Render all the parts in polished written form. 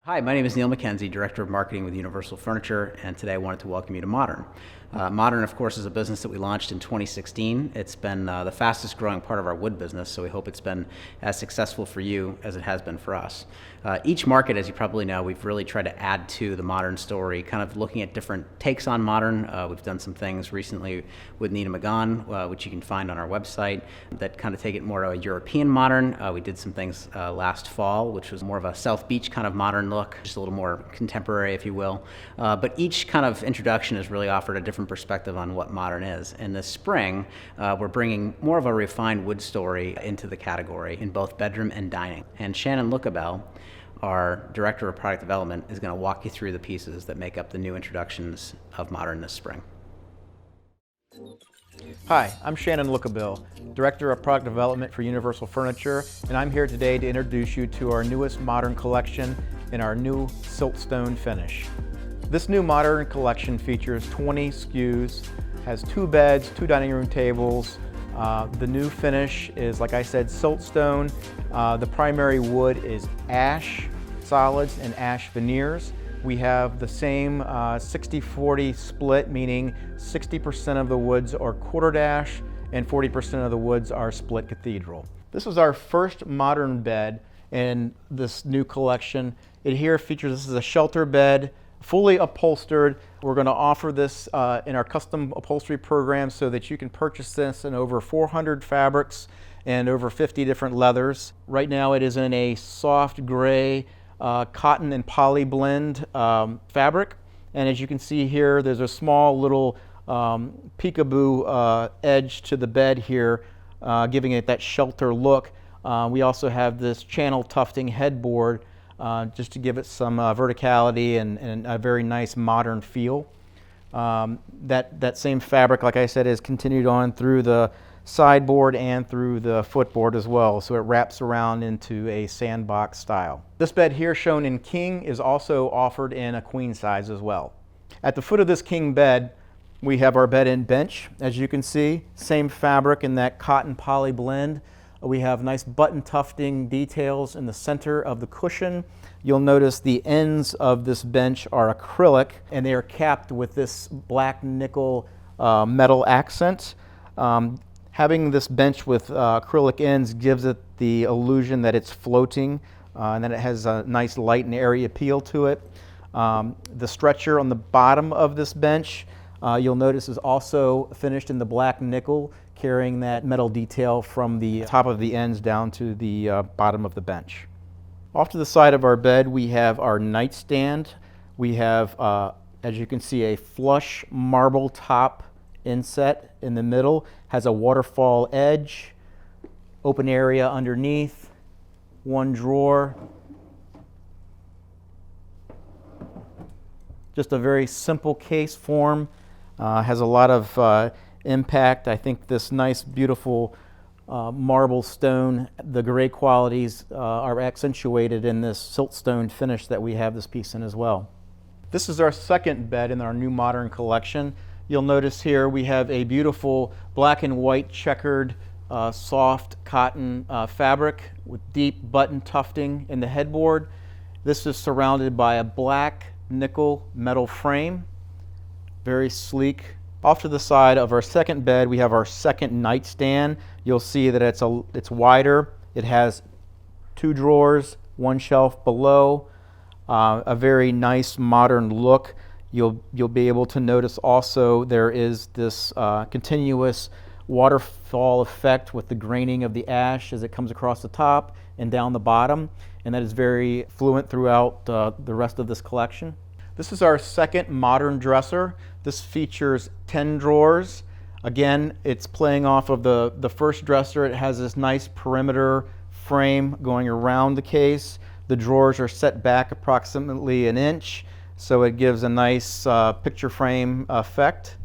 Hi, my name is Neil McKenzie, Director of Marketing with Universal Furniture, and today I wanted to welcome you to Modern. Modern, of course, is a business that we launched in 2016. It's been the fastest growing part of our wood business, so we hope it's been as successful for you as it has been for us. Each market, as you probably know, we've really tried to add to the Modern story, kind of looking at different takes on Modern. We've done some things recently with Nina Magan, which you can find on our website, that kind of take it more to a European Modern. We did some things last fall, which was more of a South Beach kind of Modern look, just a little more contemporary, if you will. But each kind of introduction has really offered a different perspective on what Modern is. In this spring, we're bringing more of a refined wood story into the category in both bedroom and dining. And Shannon Lookabill, our Director of Product Development, is going to walk you through the pieces that make up the new introductions of Modern this spring. Hi, I'm Shannon Lookabill, Director of Product Development for Universal Furniture, and I'm here today to introduce you to our newest Modern collection in our new siltstone finish. This new Modern collection features 20 SKUs, has 2 beds, 2 dining room tables. The new finish is, like I said, siltstone. The primary wood is ash solids and ash veneers. We have the same 60-40 split, meaning 60% of the woods are quartered ash and 40% of the woods are split cathedral. This is our first Modern bed in this new collection. It here features, this is a shelter bed, fully upholstered. We're going to offer this in our custom upholstery program so that you can purchase this in over 400 fabrics and over 50 different leathers. Right now it is in a soft gray cotton and poly blend fabric, and as you can see here, there's a small little peekaboo edge to the bed here, giving it that shelter look. We also have this channel tufting headboard just to give it some verticality and a very nice modern feel. That same fabric, like I said, is continued on through the sideboard and through the footboard as well, so it wraps around into a sandbox style. This bed here, shown in king, is also offered in a queen size as well. At the foot of this king bed, we have our bed and bench. As you can see, same fabric in that cotton poly blend. We have nice button tufting details in the center of the cushion. You'll notice the ends of this bench are acrylic, and they are capped with this black nickel metal accent. Having this bench with acrylic ends gives it the illusion that it's floating and that it has a nice light and airy appeal to it. The stretcher on the bottom of this bench, you'll notice, is also finished in the black nickel, carrying that metal detail from the top of the ends down to the bottom of the bench. Off to the side of our bed, we have our nightstand. We have, as you can see, a flush marble top inset in the middle, has a waterfall edge, open area underneath, 1 drawer. Just a very simple case form, has a lot of impact. I think this nice, beautiful marble stone, the gray qualities are accentuated in this siltstone finish that we have this piece in as well. This is our second bed in our new Modern collection. You'll notice here we have a beautiful black and white checkered soft cotton fabric with deep button tufting in the headboard. This is surrounded by a black nickel metal frame, very sleek. Off to the side of our second bed, we have our second nightstand. You'll see that it's wider. It has 2 drawers, 1 shelf below, a very nice modern look. You'll be able to notice also there is this continuous waterfall effect with the graining of the ash as it comes across the top and down the bottom, and that is very fluent throughout the rest of this collection. This is our second Modern dresser. This features 10 drawers. Again, it's playing off of the first dresser. It has this nice perimeter frame going around the case. The drawers are set back approximately 1 inch, so it gives a nice picture frame effect.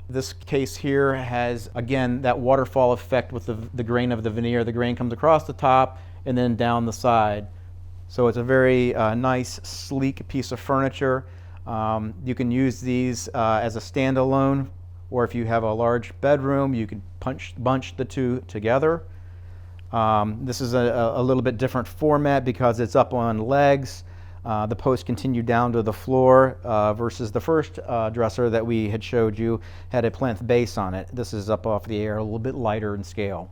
This case here has, again, that waterfall effect with the grain of the veneer. The grain comes across the top and then down the side. So it's a very nice, sleek piece of furniture. You can use these as a standalone, or if you have a large bedroom, you can bunch the 2 together. This is a little bit different format because it's up on legs. The posts continue down to the floor versus the first dresser that we had showed you had a plinth base on it. This is up off the air, a little bit lighter in scale.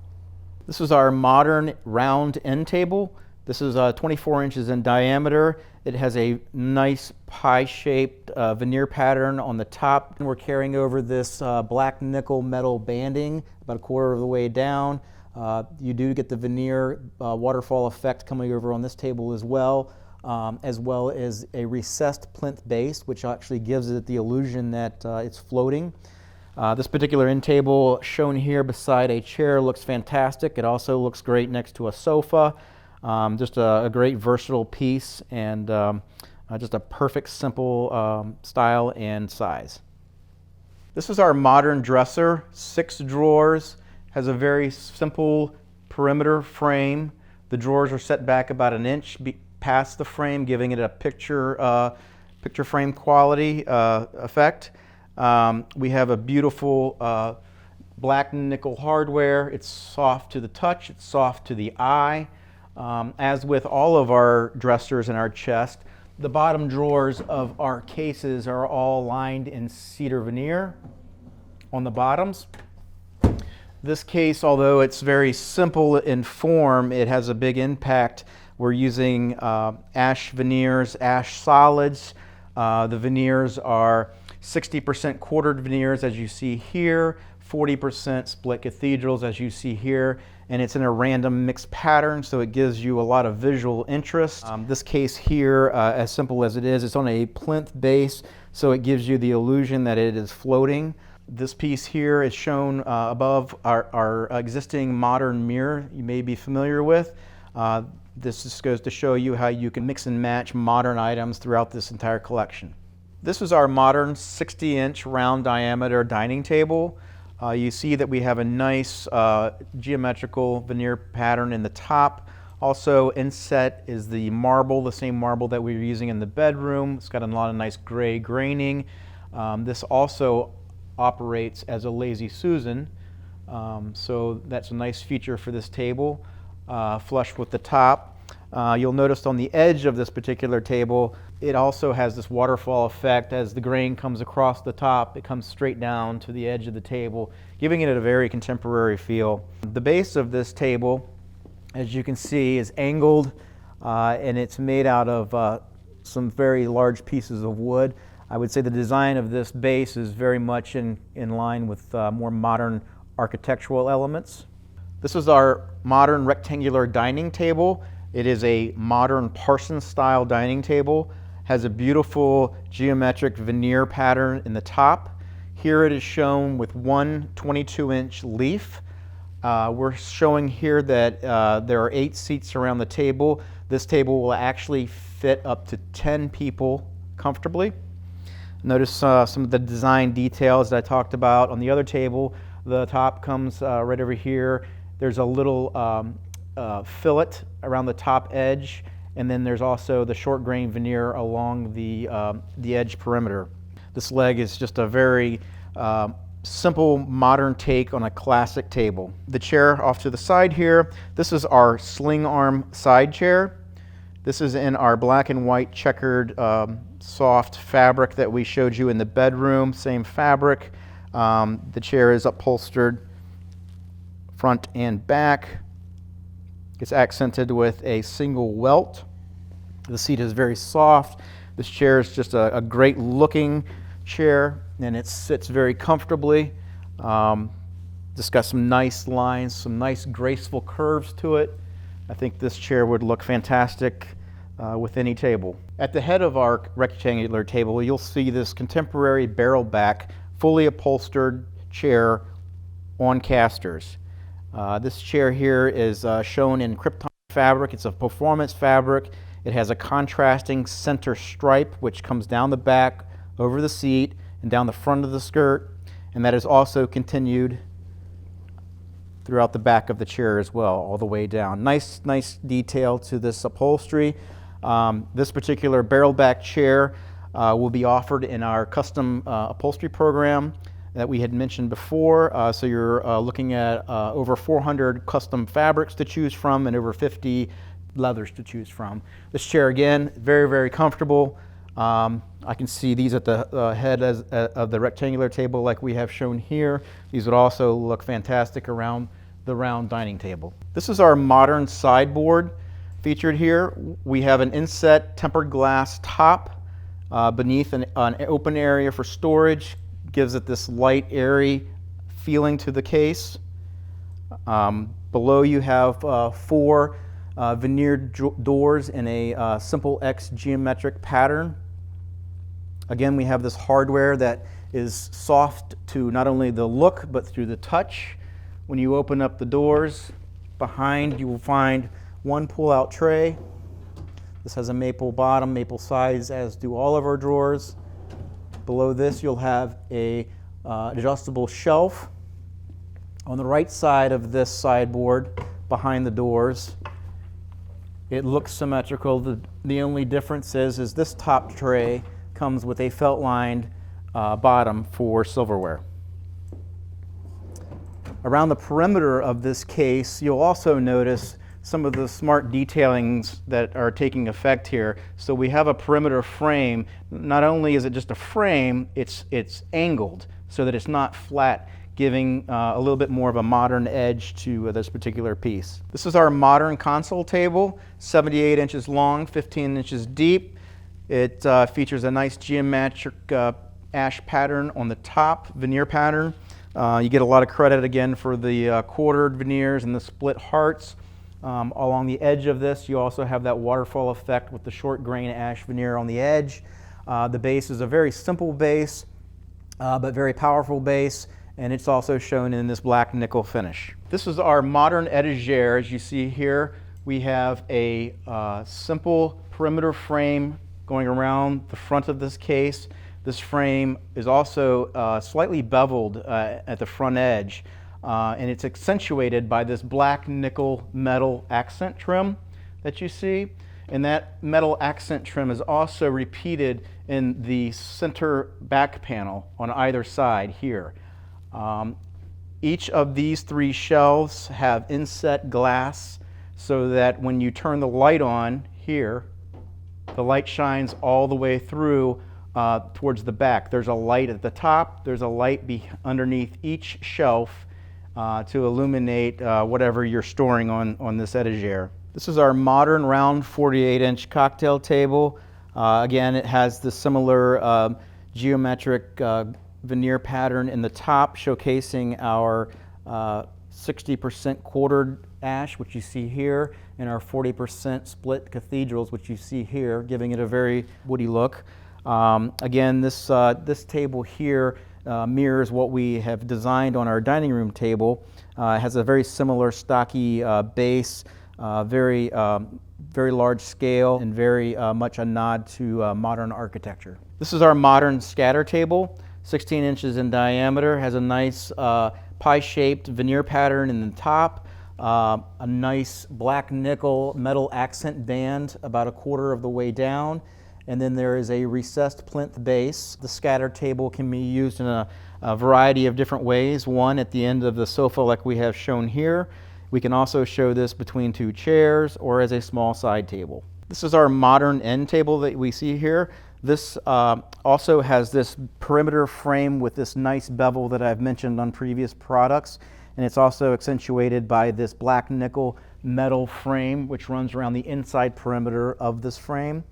This is our modern round end table. This is 24 inches in diameter. It has a nice pie-shaped veneer pattern on the top. And we're carrying over this black nickel metal banding about a quarter of the way down. You do get the veneer waterfall effect coming over on this table as well as a recessed plinth base, which actually gives it the illusion that it's floating. This particular end table shown here beside a chair looks fantastic. It also looks great next to a sofa. Just a great versatile piece and just a perfect simple style and size. This is our modern dresser, 6 drawers, has a very simple perimeter frame. The drawers are set back about an inch past the frame, giving it a picture frame quality effect. We have a beautiful black nickel hardware. It's soft to the touch, it's soft to the eye. As with all of our dressers in our chest, the bottom drawers of our cases are all lined in cedar veneer on the bottoms. This case, although it's very simple in form, it has a big impact. We're using ash veneers, ash solids. The veneers are 60% quartered veneers, as you see here, 40% split cathedrals, as you see here, and it's in a random mixed pattern, so it gives you a lot of visual interest. This case here, as simple as it is, it's on a plinth base, so it gives you the illusion that it is floating. This piece here is shown above our existing modern mirror you may be familiar with. This just goes to show you how you can mix and match modern items throughout this entire collection. This is our modern 60-inch round diameter dining table. You see that we have a nice geometrical veneer pattern in the top. Also inset is the marble, the same marble that we were using in the bedroom. It's got a lot of nice gray graining. This also operates as a Lazy Susan, so that's a nice feature for this table, flush with the top. You'll notice on the edge of this particular table, it also has this waterfall effect. As the grain comes across the top, it comes straight down to the edge of the table, giving it a very contemporary feel. The base of this table, as you can see, is angled and it's made out of some very large pieces of wood. I would say the design of this base is very much in line with more modern architectural elements. This is our modern rectangular dining table. It is a modern Parsons style dining table. Has a beautiful geometric veneer pattern in the top. Here it is shown with one 22-inch leaf. We're showing here that there are 8 seats around the table. This table will actually fit up to 10 people comfortably. Notice some of the design details that I talked about on the other table. The top comes right over here. There's a little fillet around the top edge, and then there's also the short grain veneer along the edge perimeter. This leg is just a very simple modern take on a classic table. The chair off to the side here, this is our sling arm side chair. This is in our black and white checkered soft fabric that we showed you in the bedroom, same fabric. The chair is upholstered front and back. It's accented with a single welt. The seat is very soft. This chair is just a great looking chair, and it sits very comfortably. Just got some nice lines, some nice graceful curves to it. I think this chair would look fantastic with any table. At the head of our rectangular table, you'll see this contemporary barrel back, fully upholstered chair on casters. This chair here is shown in Krypton fabric. It's a performance fabric. It has a contrasting center stripe which comes down the back, over the seat, and down the front of the skirt, and that is also continued throughout the back of the chair as well, all the way down. Nice detail to this upholstery. This particular barrel back chair will be offered in our custom upholstery program that we had mentioned before. So you're looking at over 400 custom fabrics to choose from and over 50 leathers to choose from. This chair, again, very, very comfortable. I can see these at the head of the rectangular table like we have shown here. These would also look fantastic around the round dining table. This is our modern sideboard featured here. We have an inset tempered glass top beneath an open area for storage. Gives it this light, airy feeling to the case. Below you have 4 veneered doors in a simple X geometric pattern. Again, we have this hardware that is soft to not only the look but through the touch. When you open up the doors, behind you will find one pull-out tray. This has a maple bottom, maple sides, as do all of our drawers. Below this, you'll have a adjustable shelf. On the right side of this sideboard, behind the doors, it looks symmetrical. The only difference is this top tray comes with a felt-lined bottom for silverware. Around the perimeter of this case, you'll also notice some of the smart detailings that are taking effect here. So we have a perimeter frame. Not only is it just a frame, it's angled so that it's not flat, giving a little bit more of a modern edge to this particular piece. This is our modern console table, 78 inches long, 15 inches deep. It features a nice geometric ash pattern on the top, veneer pattern. You get a lot of credit again for the quartered veneers and the split hearts. Along the edge of this, you also have that waterfall effect with the short grain ash veneer on the edge. The base is a very simple base, but very powerful base, and it's also shown in this black nickel finish. This is our modern etagere. As you see here, we have a simple perimeter frame going around the front of this case. This frame is also slightly beveled at the front edge, and it's accentuated by this black nickel metal accent trim that you see. And that metal accent trim is also repeated in the center back panel on either side here. Each of these 3 shelves have inset glass so that when you turn the light on here, the light shines all the way through towards the back. There's a light at the top, there's a light underneath each shelf to illuminate whatever you're storing on this etagere. This is our modern round 48-inch cocktail table. Again, it has the similar geometric veneer pattern in the top, showcasing our 60% quartered ash, which you see here, and our 40% split cathedrals, which you see here, giving it a very woody look. Again, this table here mirrors what we have designed on our dining room table. It has a very similar stocky base, very large scale, and very much a nod to modern architecture. This is our modern scatter table, 16 inches in diameter, has a nice pie-shaped veneer pattern in the top, a nice black nickel metal accent band about a quarter of the way down, and then there is a recessed plinth base. The scatter table can be used in a variety of different ways. One at the end of the sofa like we have shown here. We can also show this between 2 chairs or as a small side table. This is our modern end table that we see here. This also has this perimeter frame with this nice bevel that I've mentioned on previous products, and it's also accentuated by this black nickel metal frame which runs around the inside perimeter of this frame.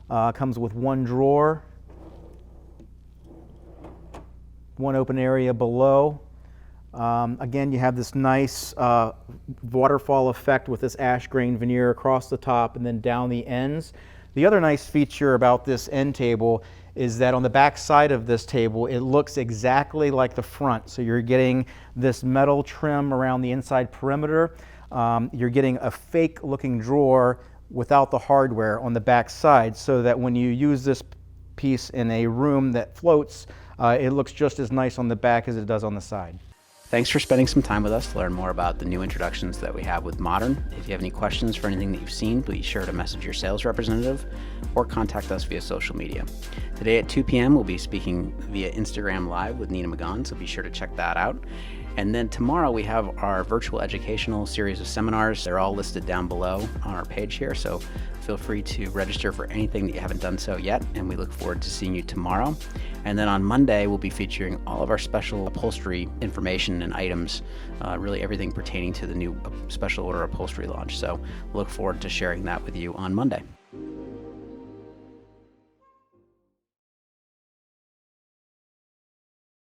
Comes with 1 drawer, 1 open area below. Again, you have this nice waterfall effect with this ash grain veneer across the top and then down the ends. The other nice feature about this end table is that on the back side of this table, it looks exactly like the front. So you're getting this metal trim around the inside perimeter. You're getting a fake looking drawer without the hardware on the back side, so that when you use this piece in a room that floats, it looks just as nice on the back as it does on the side. Thanks for spending some time with us to learn more about the new introductions that we have with Modern. If you have any questions for anything that you've seen, please be sure to message your sales representative or contact us via social media. Today at 2 p.m. we'll be speaking via Instagram Live with Nina McGon, so be sure to check that out. And then tomorrow we have our virtual educational series of seminars. They're all listed down below on our page here, so feel free to register for anything that you haven't done so yet, and we look forward to seeing you tomorrow. And then on Monday, we'll be featuring all of our special upholstery information and items, really everything pertaining to the new special order upholstery launch. So look forward to sharing that with you on Monday.